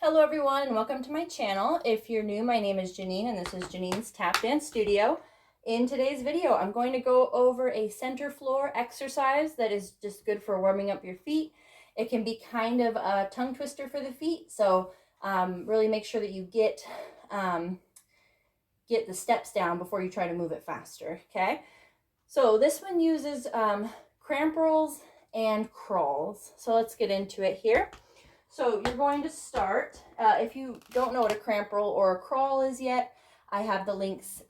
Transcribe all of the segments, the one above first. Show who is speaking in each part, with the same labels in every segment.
Speaker 1: Hello everyone and welcome to my channel. If you're new, my name is Janine and this is Janine's Tap Dance Studio. In today's video, I'm going to go over a center floor exercise that is just good for warming up your feet. It can be kind of a tongue twister for the feet, so really make sure that you get the steps down before you try to move it faster, okay? So this one uses cramp rolls and crawls. So let's get into it here. So you're going to start, if you don't know what a cramp roll or a crawl is yet, I have the links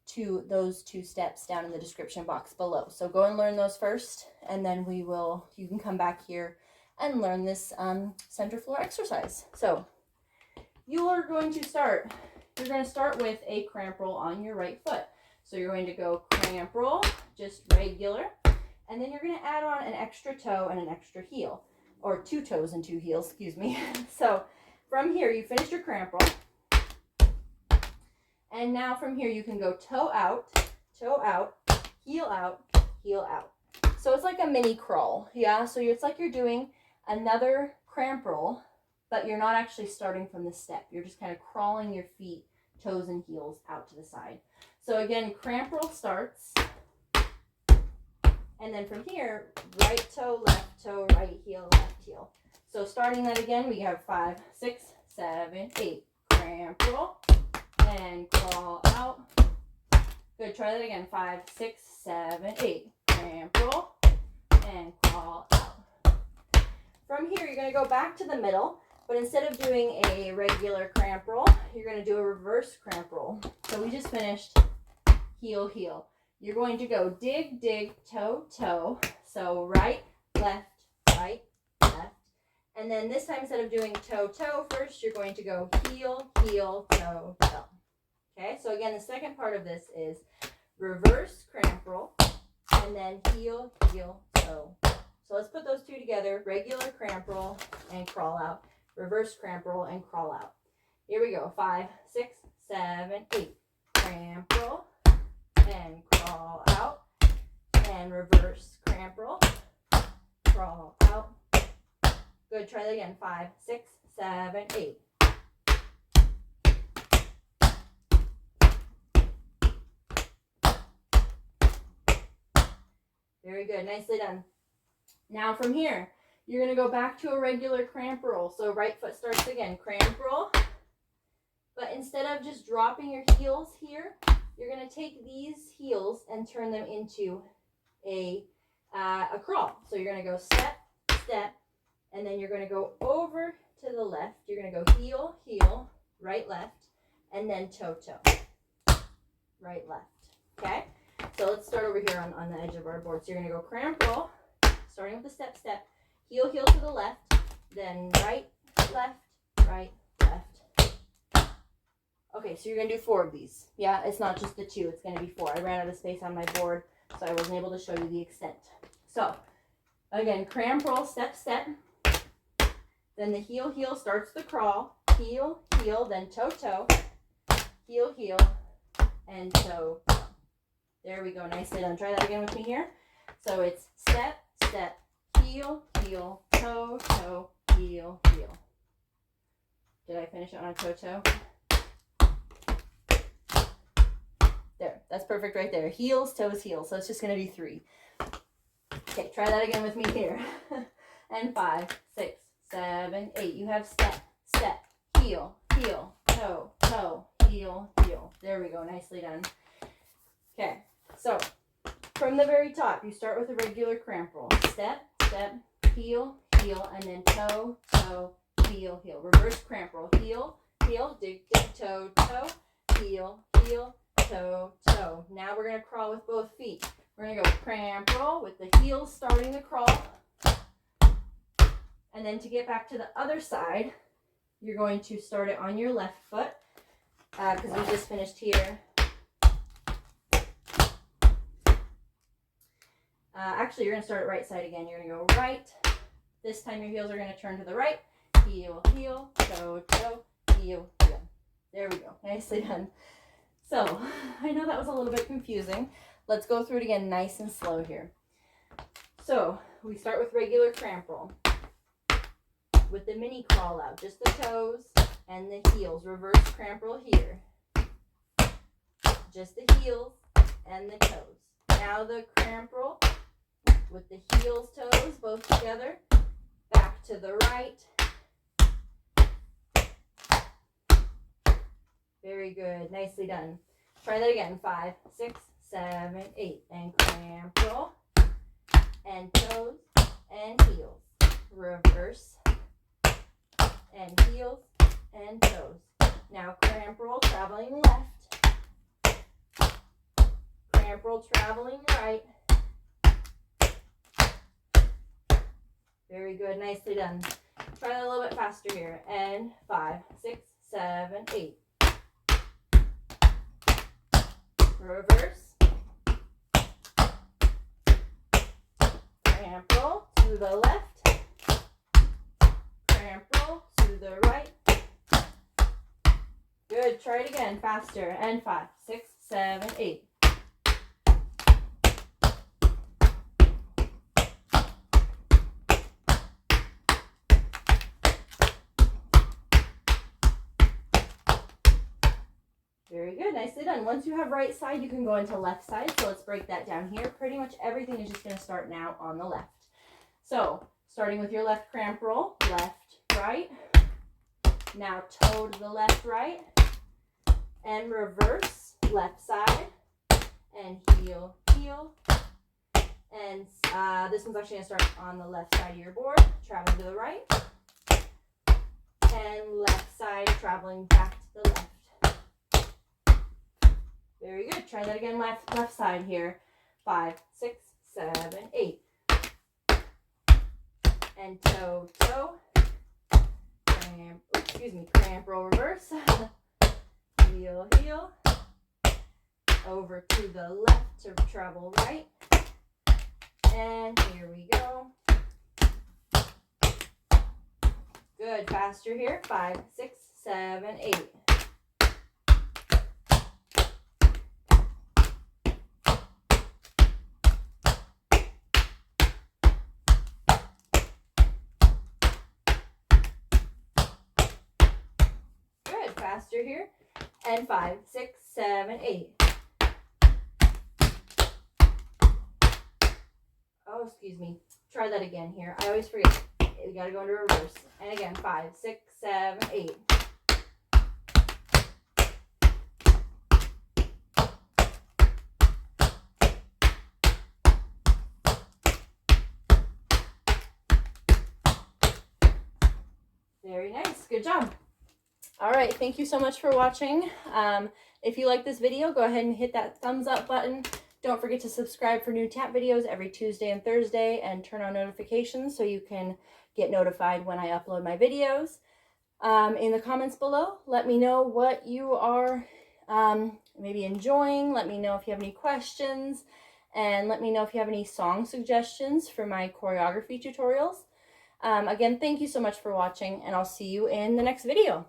Speaker 1: to those two steps down in the description box below. So go and learn those first, and then you can come back here and learn this center floor exercise. So you're going to start with a cramp roll on your right foot. So you're going to go cramp roll, just regular, and then you're going to add on an extra toe and an extra heel. Or 2 toes and 2 heels, excuse me. So from here, you finished your cramp roll. And now from here, you can go toe out, heel out, heel out. So it's like a mini crawl, yeah? So it's like you're doing another cramp roll, but you're not actually starting from the step. You're just kind of crawling your feet, toes and heels out to the side. So again, cramp roll starts. And then from here, right toe, right heel, left heel. So starting that again, we have 5, 6, 7, 8. Cramp roll and crawl out. Good, try that again. 5, 6, 7, 8. Cramp roll and crawl out. From here, you're going to go back to the middle, but instead of doing a regular cramp roll, you're going to do a reverse cramp roll. So we just finished heel, heel. You're going to go dig, dig, toe, toe. So right, left, left. And then this time, instead of doing toe, toe first, you're going to go heel, heel, toe, toe. Okay, so again, the second part of this is reverse cramp roll, and then heel, heel, toe. So let's put those two together. Regular cramp roll and crawl out. Reverse cramp roll and crawl out. Here we go. 5, 6, 7, 8. Cramp roll and crawl out, and reverse cramp roll, crawl out. Good, try that again. 5, 6, 7, 8. Very good, nicely done. Now from here, you're going to go back to a regular cramp roll. So right foot starts again, cramp roll, but instead of just dropping your heels here, you're going to take these heels and turn them into a crawl. So you're going to go step, step, and then you're going to go over to the left. You're going to go heel, heel, right, left, and then toe, toe, right, left. Okay? So let's start over here on the edge of our board. So you're going to go cramp roll, starting with the step, step, heel, heel to the left, then right, left, right, left. Okay, so you're going to do 4 of these. Yeah, it's not just the 2. It's going to be 4. I ran out of space on my board, so I wasn't able to show you the extent. So, again, cramp roll, step, step. Then the heel, heel starts the crawl. Heel, heel, then toe, toe. Heel, heel, and toe, toe. There we go. Nicely done. Try that again with me here. So it's step, step, heel, heel, toe, toe, heel, heel. Did I finish it on a toe, toe? There, that's perfect right there. Heels, toes, heels. So it's just going to be 3. Okay, try that again with me here. And 5, 6, 7, 8. You have step, step, heel, heel, toe, toe, heel, heel. There we go. Nicely done. Okay, so from the very top, you start with a regular cramp roll. Step, step, heel, heel, and then toe, toe, heel, heel. Reverse cramp roll. Heel, heel, dig, dig, toe, toe, heel, heel, toe, toe. Now we're going to crawl with both feet. We're going to go cramp roll with the heels starting the crawl. And then to get back to the other side, you're going to start it on your left foot because we just finished here. Actually, you're going to start it right side again. You're going to go right. This time your heels are going to turn to the right. Heel, heel, toe, toe, heel, heel. There we go. Nicely done. So, I know that was a little bit confusing. Let's go through it again nice and slow here. So, we start with regular cramp roll. with the mini crawl out, just the toes and the heels. Reverse cramp roll here. Just the heels and the toes. Now the cramp roll with the heels, toes, both together. Back to the right. Very good. Nicely done. Try that again. 5, 6, 7, 8. And cramp roll. And toes and heels. Reverse. And heels and toes. Now cramp roll, traveling left. Cramp roll, traveling right. Very good. Nicely done. Try that a little bit faster here. And 5, 6, 7, 8. Reverse. Cramp roll to the left. Cramp roll to the right. Good. Try it again. Faster. And 5, 6, 7, 8. Very good. Nicely done. Once you have right side, you can go into left side. So let's break that down here. Pretty much everything is just going to start now on the left. So starting with your left cramp roll, left, right. Now toe to the left, right. And reverse, left side. And heel, heel. And this one's actually going to start on the left side of your board. Traveling to the right. And left side, traveling back to the left. Very good. Try that again, left side here. 5, 6, 7, 8. And toe, toe. Cramp roll reverse. Heel, heel. Over to the left to travel right. And here we go. Good. Faster here. 5, 6, 7, 8. Faster here. And 5, 6, 7, 8. Oh, excuse me. Try that again here. I always forget. We got to go into reverse. And again, 5, 6, 7, 8. Very nice. Good job. All right, thank you so much for watching. If you like this video, go ahead and hit that thumbs up button. Don't forget to subscribe for new tap videos every Tuesday and Thursday, and turn on notifications so you can get notified when I upload my videos. In the comments below, let me know what you are maybe enjoying. Let me know if you have any questions, and let me know if you have any song suggestions for my choreography tutorials. Again, thank you so much for watching, and I'll see you in the next video.